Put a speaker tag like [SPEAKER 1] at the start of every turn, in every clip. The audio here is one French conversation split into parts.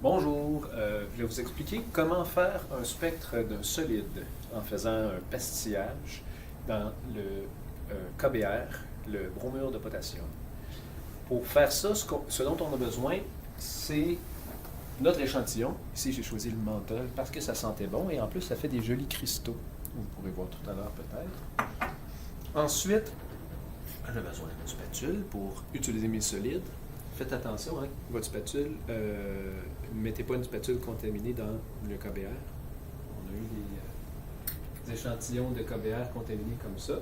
[SPEAKER 1] Bonjour, je vais vous expliquer comment faire un spectre d'un solide en faisant un pastillage dans le KBr, le bromure de potassium. Pour faire ça, ce dont on a besoin, c'est notre échantillon. Ici, j'ai choisi le menthol parce que ça sentait bon et en plus, ça fait des jolis cristaux. Vous pourrez voir tout à l'heure peut-être. Ensuite, j'ai besoin d'une spatule pour utiliser mes solides. Faites attention, hein, votre spatule, ne mettez pas une spatule contaminée dans le KBr. On a eu des échantillons de KBr contaminés comme ça.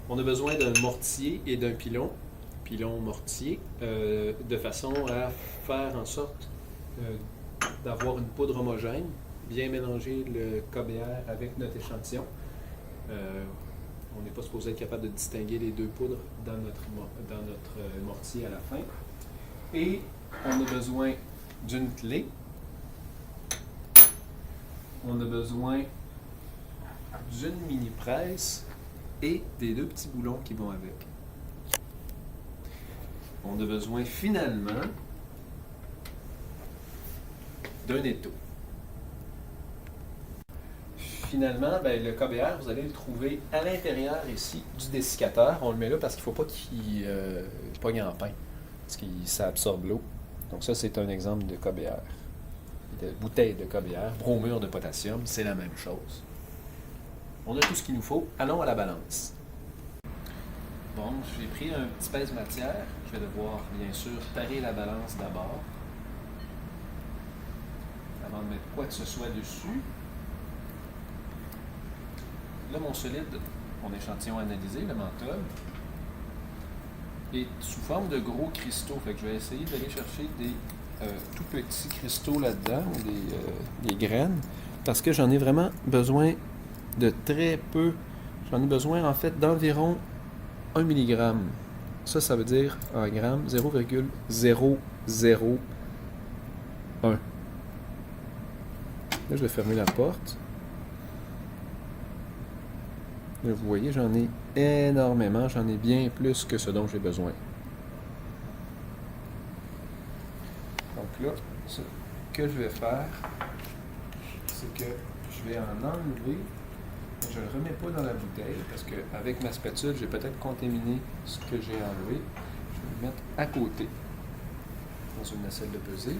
[SPEAKER 1] On a besoin d'un mortier et d'un pilon mortier, de façon à faire en sorte d'avoir une poudre homogène, bien mélanger le KBr avec notre échantillon. On n'est pas supposé être capable de distinguer les deux poudres dans notre mortier à la fin. Et on a besoin d'une clé. On a besoin d'une mini-presse et des deux petits boulons qui vont avec. On a besoin finalement d'un étau. Finalement, le KBr, vous allez le trouver à l'intérieur ici du dessiccateur. On le met là parce qu'il ne faut pas qu'il pogne en pain, parce que ça absorbe l'eau. Donc ça, c'est un exemple de KBr. De bouteille de KBr, bromure de potassium, c'est la même chose. On a tout ce qu'il nous faut. Allons à la balance. Bon, j'ai pris un petit pèse-matière. Je vais devoir, bien sûr, parer la balance d'abord, avant de mettre quoi que ce soit dessus. Là, mon solide, mon échantillon analysé, le menthol, est sous forme de gros cristaux. Fait que je vais essayer d'aller chercher des tout petits cristaux là-dedans, des graines, parce que j'en ai vraiment besoin de très peu. J'en ai besoin en fait d'environ 1 mg. Ça veut dire en grammes 0,001. Là, je vais fermer la porte. Là, vous voyez, j'en ai énormément. J'en ai bien plus que ce dont j'ai besoin. Donc là, ce que je vais faire, c'est que je vais en enlever. Je ne le remets pas dans la bouteille parce qu'avec ma spatule, j'ai peut-être contaminé ce que j'ai enlevé. Je vais le mettre à côté dans une assiette de pesée.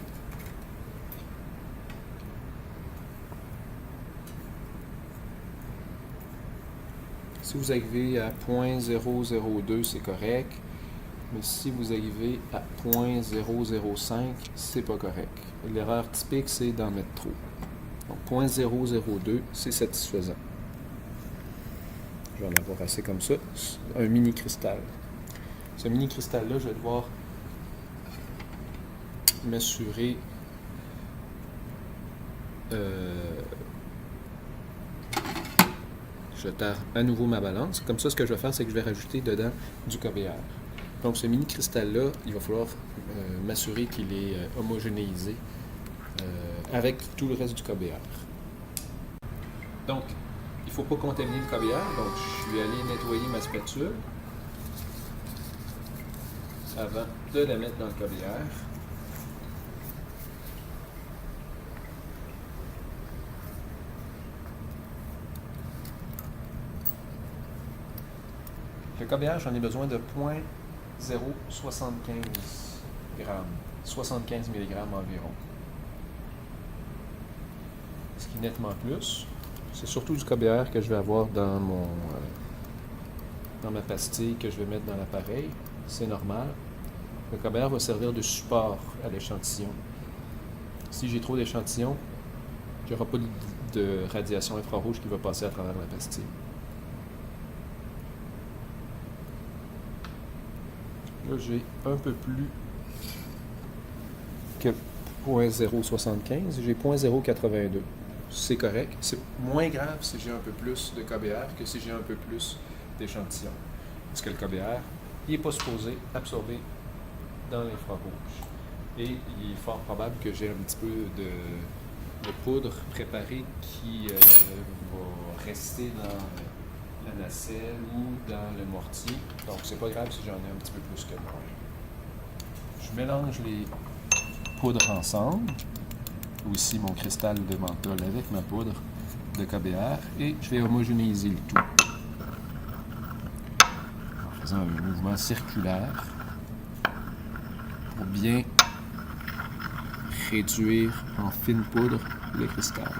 [SPEAKER 1] Si vous arrivez à 0,002, c'est correct. Mais si vous arrivez à 0,005, c'est pas correct. L'erreur typique, c'est d'en mettre trop. Donc 0,002, c'est satisfaisant. Je vais en avoir assez comme ça. Un mini cristal. Ce mini cristal-là, je vais devoir m'assurer je tare à nouveau ma balance. Comme ça, ce que je vais faire, c'est que je vais rajouter dedans du KBr. Donc, ce mini cristal-là, il va falloir m'assurer qu'il est homogénéisé avec tout le reste du KBr. Donc, il ne faut pas contaminer le KBr. Donc, je suis allé nettoyer ma spatule avant de la mettre dans le KBr. Le KBr, j'en ai besoin de 0,075 g, 75 mg environ. Ce qui est nettement plus. C'est surtout du KBr que je vais avoir dans ma pastille que je vais mettre dans l'appareil. C'est normal. Le KBr va servir de support à l'échantillon. Si j'ai trop d'échantillons, il n'y aura pas de radiation infrarouge qui va passer à travers la pastille. Là, j'ai un peu plus que 0,075. J'ai 0,082. C'est correct. C'est moins grave si j'ai un peu plus de KBr que si j'ai un peu plus d'échantillons. Parce que le KBr, il n'est pas supposé absorber dans l'infrarouge. Et il est fort probable que j'ai un petit peu de poudre préparée qui va rester dans la nacelle ou dans le mortier. Donc, c'est pas grave si j'en ai un petit peu plus que moi. Je mélange les poudres ensemble. aussi mon cristal de menthol avec ma poudre de KBR et je vais homogénéiser le tout en faisant un mouvement circulaire pour bien réduire en fine poudre le cristal.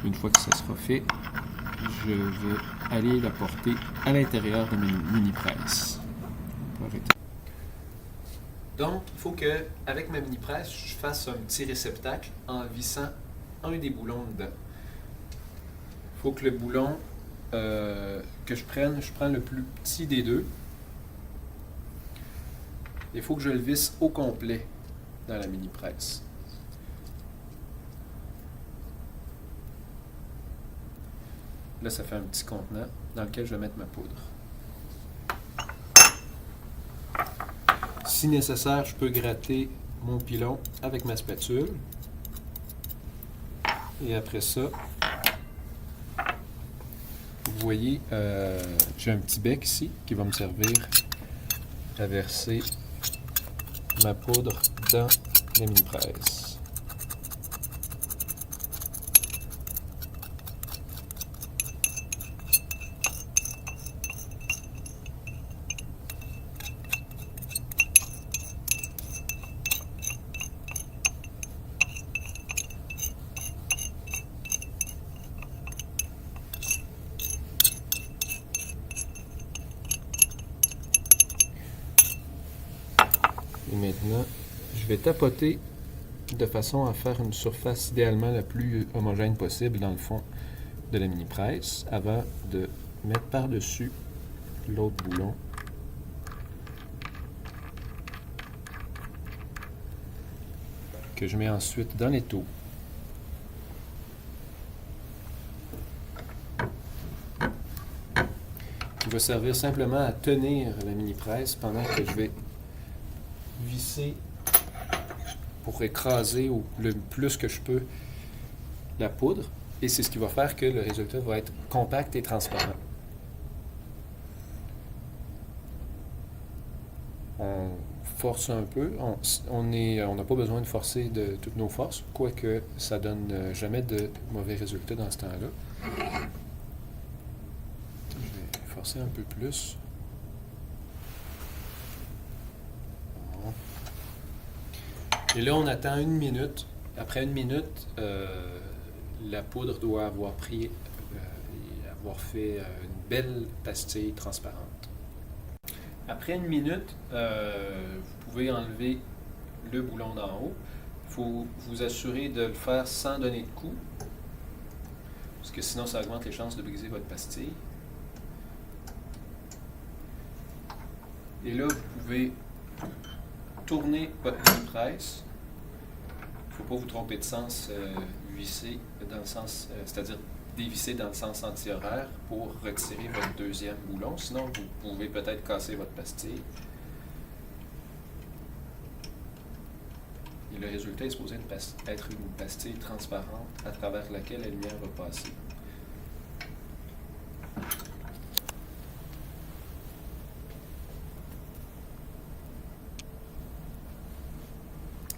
[SPEAKER 1] Une fois que ça sera fait, je vais aller la porter à l'intérieur de mes mini-presses. Donc, il faut que, avec ma mini-presse, je fasse un petit réceptacle en vissant un des boulons dedans. Il faut que le boulon que je prends le plus petit des deux. Il faut que je le visse au complet dans la mini-presse. Là, ça fait un petit contenant dans lequel je vais mettre ma poudre. Si nécessaire, je peux gratter mon pilon avec ma spatule. Et après ça, vous voyez, j'ai un petit bec ici qui va me servir à verser ma poudre dans la mini-presse. Et maintenant, je vais tapoter de façon à faire une surface idéalement la plus homogène possible dans le fond de la mini-presse avant de mettre par-dessus l'autre boulon. Que je mets ensuite dans l'étau. Qui va servir simplement à tenir la mini-presse pendant que je vais visser pour écraser le plus que je peux la poudre et c'est ce qui va faire que le résultat va être compact et transparent. On force un peu, on n'a pas besoin de forcer de toutes nos forces, quoique ça donne jamais de mauvais résultats dans ce temps-là. Je vais forcer un peu plus. Et là, on attend 1 minute. Après 1 minute, la poudre doit avoir pris et avoir fait une belle pastille transparente. Après 1 minute, vous pouvez enlever le boulon d'en haut. Il faut vous assurer de le faire sans donner de coup, parce que sinon, ça augmente les chances de briser votre pastille. Et là, vous pouvez tourner votre mini-presse. Il ne faut pas vous tromper de sens, visser dans le sens, c'est-à-dire dévisser dans le sens anti-horaire pour retirer votre deuxième boulon. Sinon, vous pouvez peut-être casser votre pastille. Et le résultat est supposé être une pastille transparente à travers laquelle la lumière va passer.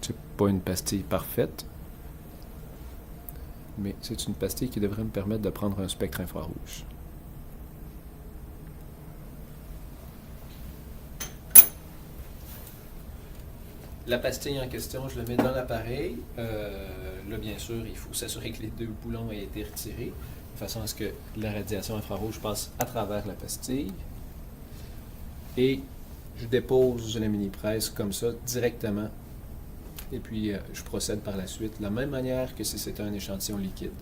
[SPEAKER 1] C'est pas une pastille parfaite, mais c'est une pastille qui devrait me permettre de prendre un spectre infrarouge. La pastille en question, je la mets dans l'appareil. Là, bien sûr, il faut s'assurer que les deux boulons aient été retirés, de façon à ce que la radiation infrarouge passe à travers la pastille. Et je dépose la mini-presse comme ça, directement. Et puis, je procède par la suite de la même manière que si c'était un échantillon liquide.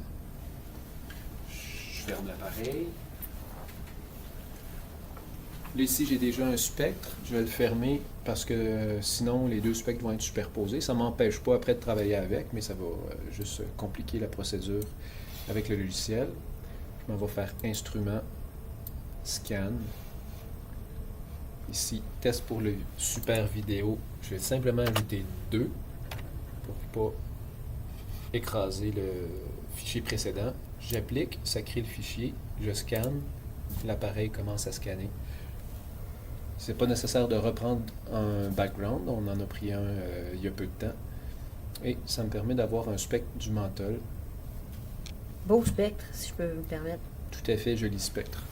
[SPEAKER 1] Je ferme l'appareil. Là, ici, j'ai déjà un spectre. Je vais le fermer parce que sinon, les deux spectres vont être superposés. Ça ne m'empêche pas après de travailler avec, mais ça va juste compliquer la procédure avec le logiciel. Je m'en vais faire Instrument, Scan. Ici, test pour le super vidéo. Je vais simplement ajouter 2 pour ne pas écraser le fichier précédent. J'applique, ça crée le fichier, je scanne, l'appareil commence à scanner. C'est pas nécessaire de reprendre un background, on en a pris un il y a peu de temps. Et ça me permet d'avoir un spectre du menthol.
[SPEAKER 2] Beau spectre, si je peux me permettre.
[SPEAKER 1] Tout à fait joli spectre.